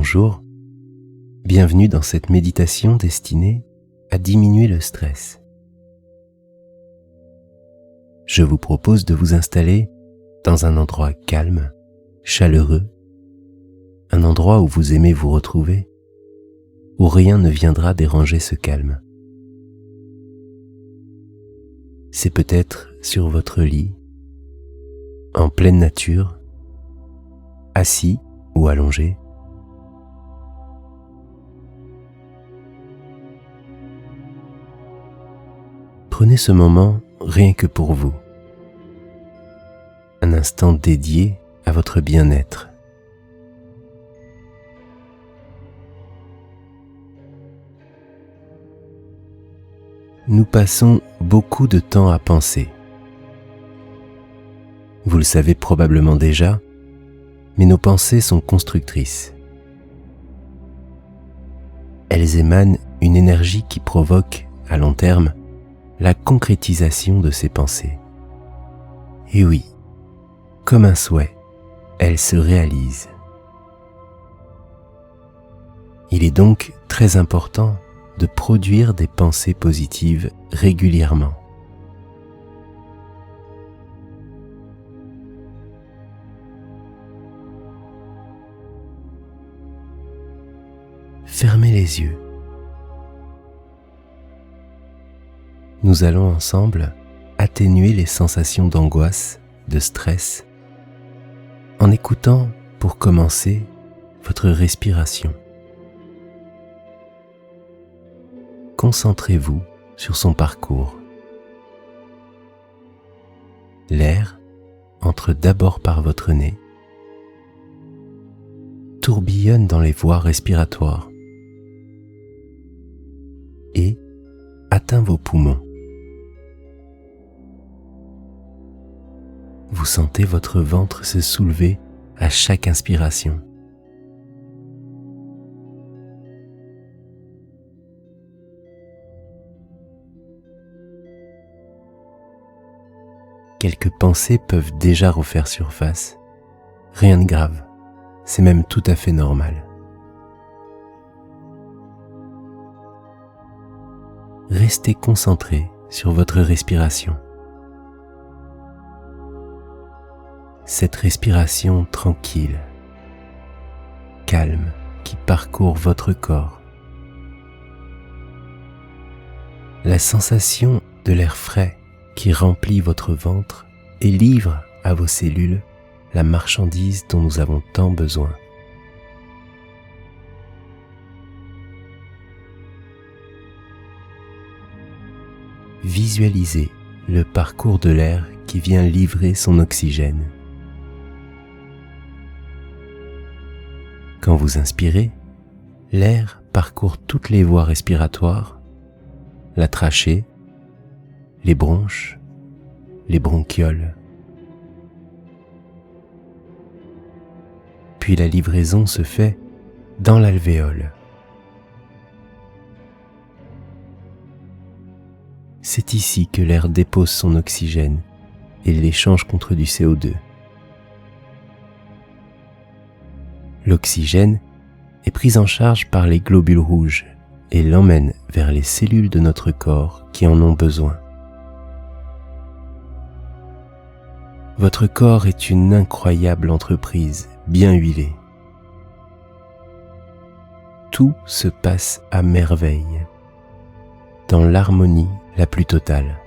Bonjour, bienvenue dans cette méditation destinée à diminuer le stress. Je vous propose de vous installer dans un endroit calme, chaleureux, un endroit où vous aimez vous retrouver, où rien ne viendra déranger ce calme. C'est peut-être sur votre lit, en pleine nature, assis ou allongé. Prenez ce moment rien que pour vous, un instant dédié à votre bien-être. Nous passons beaucoup de temps à penser. Vous le savez probablement déjà, mais nos pensées sont constructrices. Elles émanent une énergie qui provoque, à long terme, la concrétisation de ces pensées. Et oui, comme un souhait, elles se réalisent. Il est donc très important de produire des pensées positives régulièrement. Fermez les yeux. Nous allons ensemble atténuer les sensations d'angoisse, de stress, en écoutant, pour commencer, votre respiration. Concentrez-vous sur son parcours. L'air entre d'abord par votre nez, tourbillonne dans les voies respiratoires et atteint vos poumons. Vous sentez votre ventre se soulever à chaque inspiration. Quelques pensées peuvent déjà refaire surface. Rien de grave, c'est même tout à fait normal. Restez concentré sur votre respiration. Cette respiration tranquille, calme, qui parcourt votre corps. La sensation de l'air frais qui remplit votre ventre et livre à vos cellules la marchandise dont nous avons tant besoin. Visualisez le parcours de l'air qui vient livrer son oxygène. Quand vous inspirez, l'air parcourt toutes les voies respiratoires, la trachée, les bronches, les bronchioles. Puis la livraison se fait dans l'alvéole. C'est ici que l'air dépose son oxygène et l'échange contre du CO2. L'oxygène est pris en charge par les globules rouges et l'emmène vers les cellules de notre corps qui en ont besoin. Votre corps est une incroyable entreprise, bien huilée. Tout se passe à merveille, dans l'harmonie la plus totale.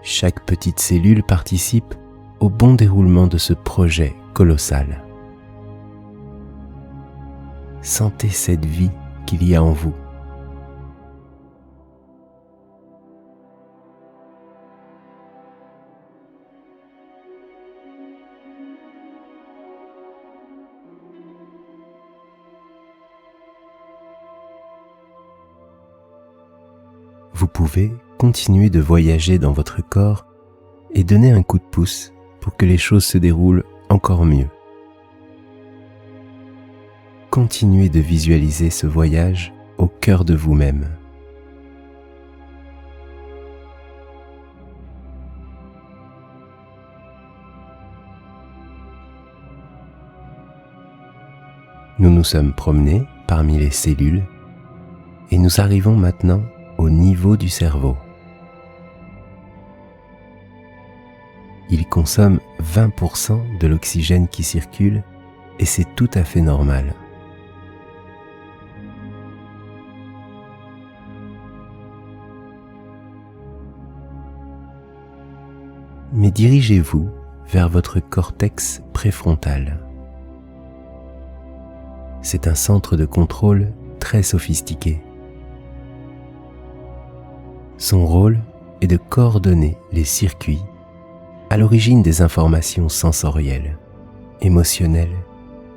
Chaque petite cellule participe au bon déroulement de ce projet colossal. Sentez cette vie qu'il y a en vous. Vous pouvez continuer de voyager dans votre corps et donner un coup de pouce pour que les choses se déroulent encore mieux. Continuez de visualiser ce voyage au cœur de vous-même. Nous nous sommes promenés parmi les cellules et nous arrivons maintenant au niveau du cerveau. Il consomme 20% de l'oxygène qui circule et c'est tout à fait normal. Mais dirigez-vous vers votre cortex préfrontal. C'est un centre de contrôle très sophistiqué. Son rôle est de coordonner les circuits à l'origine des informations sensorielles, émotionnelles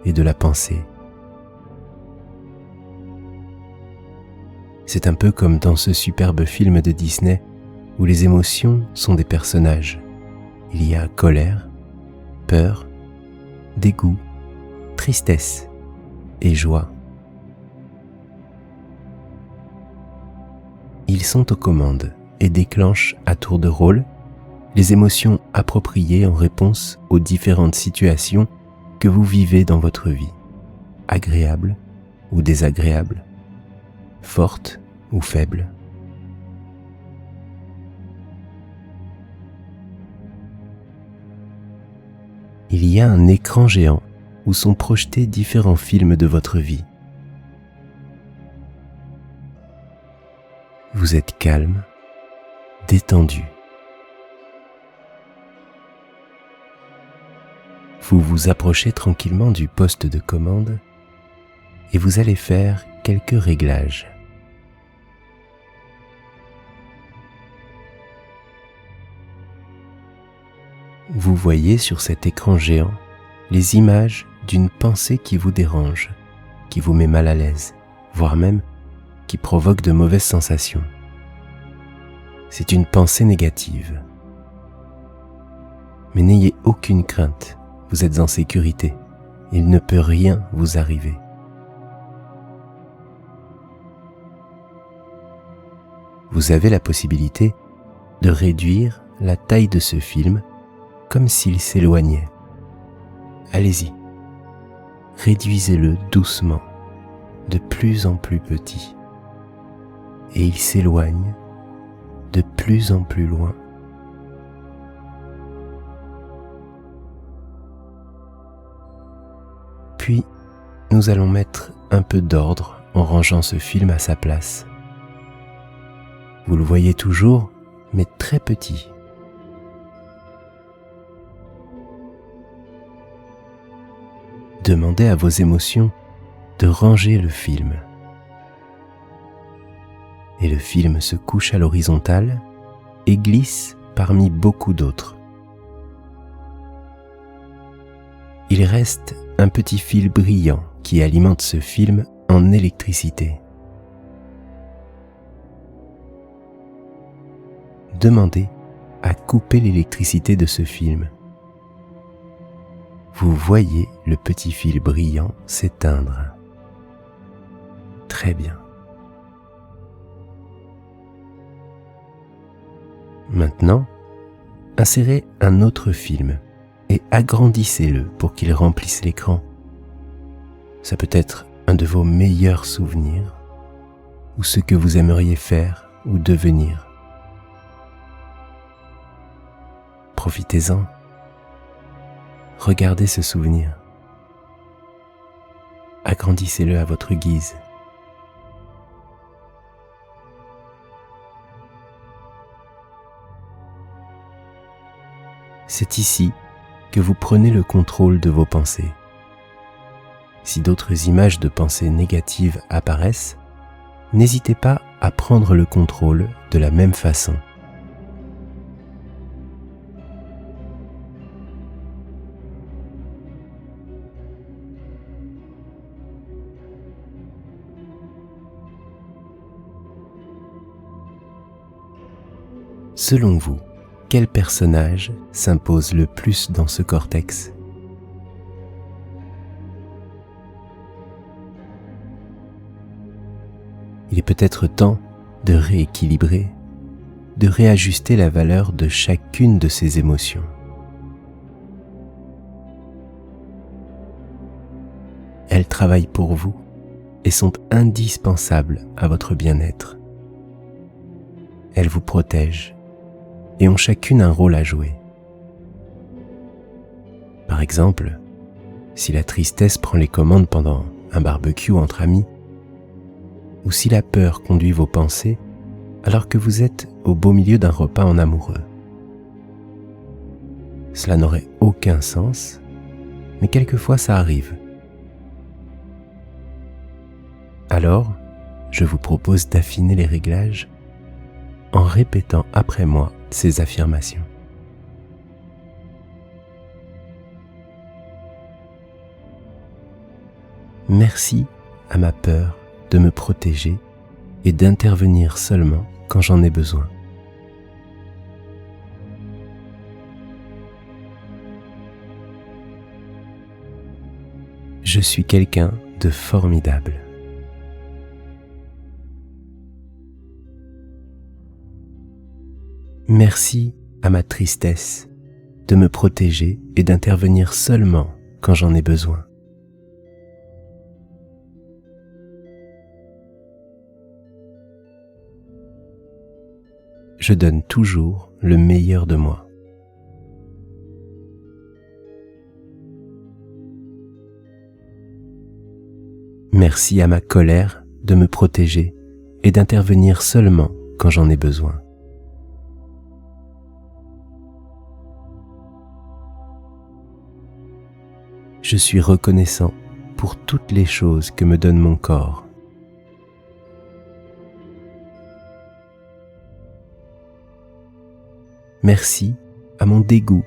et de la pensée. C'est un peu comme dans ce superbe film de Disney où les émotions sont des personnages. Il y a colère, peur, dégoût, tristesse et joie. Ils sont aux commandes et déclenchent à tour de rôle les émotions appropriées en réponse aux différentes situations que vous vivez dans votre vie, agréables ou désagréables, fortes ou faibles. Il y a un écran géant où sont projetés différents films de votre vie. Vous êtes calme, détendu. Vous vous approchez tranquillement du poste de commande et vous allez faire quelques réglages. Vous voyez sur cet écran géant les images d'une pensée qui vous dérange, qui vous met mal à l'aise, voire même qui provoque de mauvaises sensations. C'est une pensée négative. Mais n'ayez aucune crainte, vous êtes en sécurité, il ne peut rien vous arriver. Vous avez la possibilité de réduire la taille de ce film comme s'il s'éloignait. Allez-y, réduisez-le doucement, de plus en plus petit, et il s'éloigne de plus en plus loin. Puis, nous allons mettre un peu d'ordre en rangeant ce film à sa place. Vous le voyez toujours, mais très petit. Demandez à vos émotions de ranger le film. Et le film se couche à l'horizontale et glisse parmi beaucoup d'autres. Il reste un petit fil brillant qui alimente ce film en électricité. Demandez à couper l'électricité de ce film. Vous voyez le petit fil brillant s'éteindre. Très bien. Maintenant, insérez un autre film et agrandissez-le pour qu'il remplisse l'écran. Ça peut être un de vos meilleurs souvenirs ou ce que vous aimeriez faire ou devenir. Profitez-en. Regardez ce souvenir. Agrandissez-le à votre guise. C'est ici que vous prenez le contrôle de vos pensées. Si d'autres images de pensées négatives apparaissent, n'hésitez pas à prendre le contrôle de la même façon. Selon vous, quel personnage s'impose le plus dans ce cortex ? Il est peut-être temps de rééquilibrer, de réajuster la valeur de chacune de ces émotions. elles travaillent pour vous et sont indispensables à votre bien-être. Elles vous protègent et ont chacune un rôle à jouer. Par exemple, si la tristesse prend les commandes pendant un barbecue entre amis, ou si la peur conduit vos pensées alors que vous êtes au beau milieu d'un repas en amoureux. Cela n'aurait aucun sens, mais quelquefois ça arrive. Alors, je vous propose d'affiner les réglages en répétant après moi ces affirmations. Merci à ma peur de me protéger et d'intervenir seulement quand j'en ai besoin. Je suis quelqu'un de formidable. Merci à ma tristesse de me protéger et d'intervenir seulement quand j'en ai besoin. Je donne toujours le meilleur de moi. Merci à ma colère de me protéger et d'intervenir seulement quand j'en ai besoin. Je suis reconnaissant pour toutes les choses que me donne mon corps. Merci à mon dégoût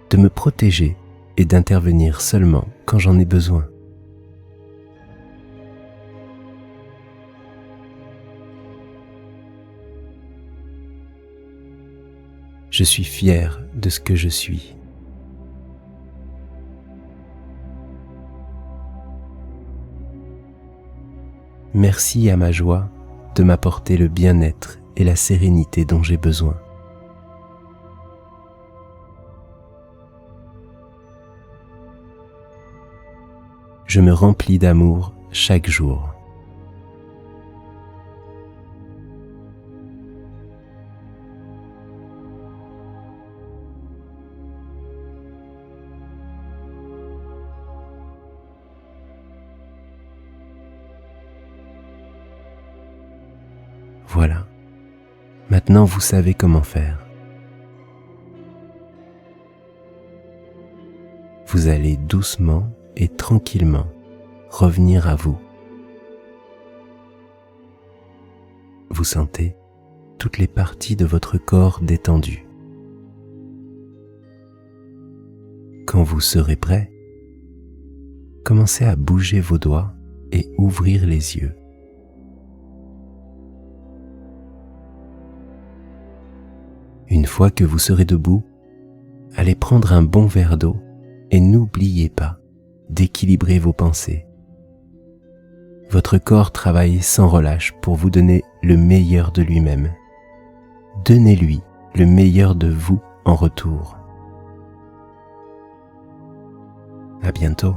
de me protéger et d'intervenir seulement quand j'en ai besoin. Je suis fier de ce que je suis. Merci à ma joie de m'apporter le bien-être et la sérénité dont j'ai besoin. Je me remplis d'amour chaque jour. Voilà, maintenant vous savez comment faire. Vous allez doucement et tranquillement revenir à vous. Vous sentez toutes les parties de votre corps détendues. Quand vous serez prêt, commencez à bouger vos doigts et ouvrir les yeux. Une fois que vous serez debout, allez prendre un bon verre d'eau et n'oubliez pas d'équilibrer vos pensées. Votre corps travaille sans relâche pour vous donner le meilleur de lui-même. Donnez-lui le meilleur de vous en retour. À bientôt.